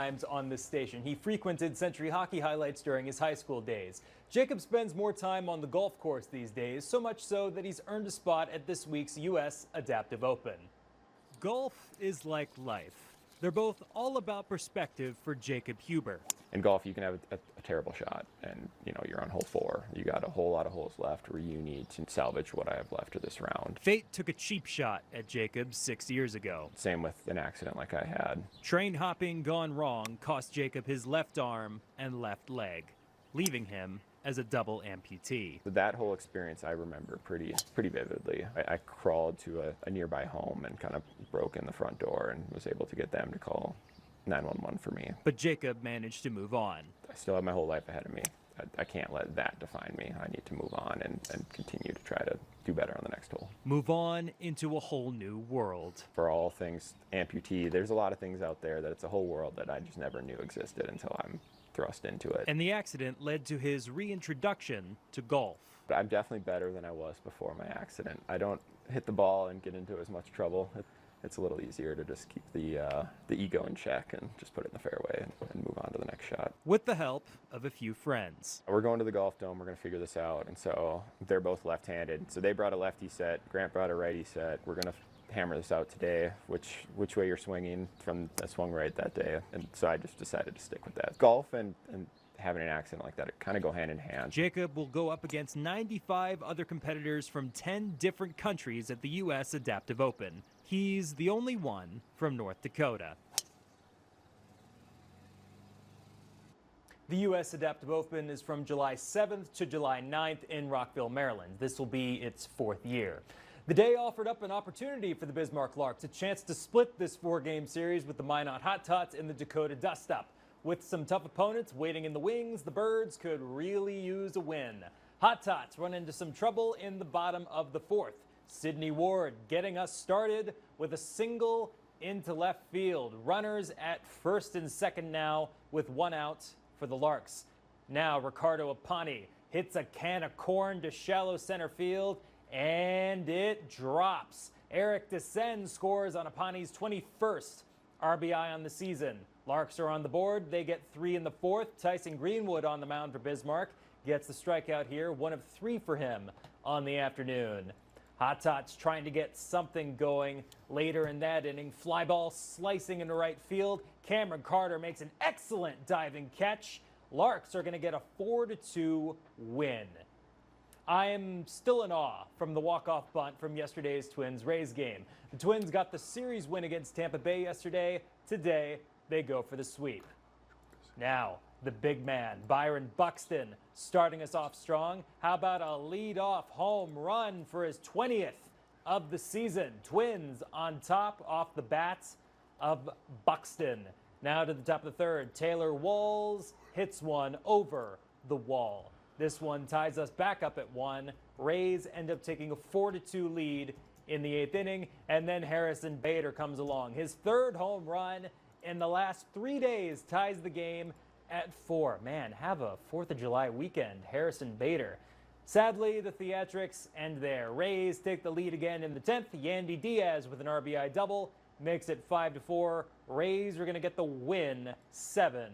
times on this station. He frequented Century Hockey highlights during his high school days. Jacob spends more time on the golf course these days, so much so that he's earned a spot at this week's U.S. Adaptive Open. Golf is like life. They're both all about perspective for Jacob Huber. In golf, you can have a terrible shot, and you're on hole 4. You got a whole lot of holes left where you need to salvage what I have left of this round. Fate took a cheap shot at Jacob 6 years ago. Same with an accident like I had. Train hopping gone wrong cost Jacob his left arm and left leg, leaving him as a double amputee. That whole experience I remember pretty vividly. I crawled to a nearby home and kind of broke in the front door and was able to get them to call 911 for me. But Jacob managed to move on. I still have my whole life ahead of me. I can't let that define me. I need to move on and continue to try to do better on the next hole. Move on into a whole new world. For all things amputee, there's a lot of things out there that it's a whole world that I just never knew existed until I'm thrust into it. And the accident led to his reintroduction to golf. But I'm definitely better than I was before my accident. I don't hit the ball and get into as much trouble. It's a little easier to just keep the ego in check and just put it in the fairway and move on to the next shot. With the help of a few friends. We're going to the golf dome. We're going to figure this out. And so they're both left-handed. So they brought a lefty set. Grant brought a righty set. We're going to hammer this out today, which way you're swinging. From I swung right that day. And so I just decided to stick with that. Golf and having an accident like that, it kind of go hand in hand. Jacob will go up against 95 other competitors from 10 different countries at the U.S. Adaptive Open. He's the only one from North Dakota. The U.S. Adaptive Open is from July 7th to July 9th in Rockville, Maryland. This will be its 4th year. The day offered up an opportunity for the Bismarck Larks, a chance to split this 4-game series with the Minot Hot Tots in the Dakota Dust-Up. With some tough opponents waiting in the wings, the Birds could really use a win. Hot Tots run into some trouble in the bottom of the 4th. Sydney Ward getting us started with a single into left field. Runners at first and second now with 1 out for the Larks. Now Ricardo Apani hits a can of corn to shallow center field, and it drops. Eric Descend scores on Apani's 21st RBI on the season. Larks are on the board. They get 3 in the 4th. Tyson Greenwood on the mound for Bismarck gets the strikeout here, 1 of 3 for him on the afternoon. Hot Tots trying to get something going later in that inning. Fly ball slicing into right field. Cameron Carter makes an excellent diving catch. Larks are going to get a 4-2 win. I am still in awe from the walk-off bunt from yesterday's Twins-Rays game. The Twins got the series win against Tampa Bay yesterday. Today, they go for the sweep. Now, the big man, Byron Buxton, starting us off strong. How about a lead-off home run for his 20th of the season? Twins on top off the bats of Buxton. Now to the top of the 3rd, Taylor Walls hits one over the wall. This one ties us back up at 1. Rays end up taking a 4-2 lead in the 8th inning, and then Harrison Bader comes along. His 3rd home run in the last 3 days ties the game at 4. Man, have a 4th of July weekend, Harrison Bader. Sadly, the theatrics end there. Rays take the lead again in the 10th. Yandy Diaz with an RBI double makes it 5-4. Rays are going to get the win 7-5.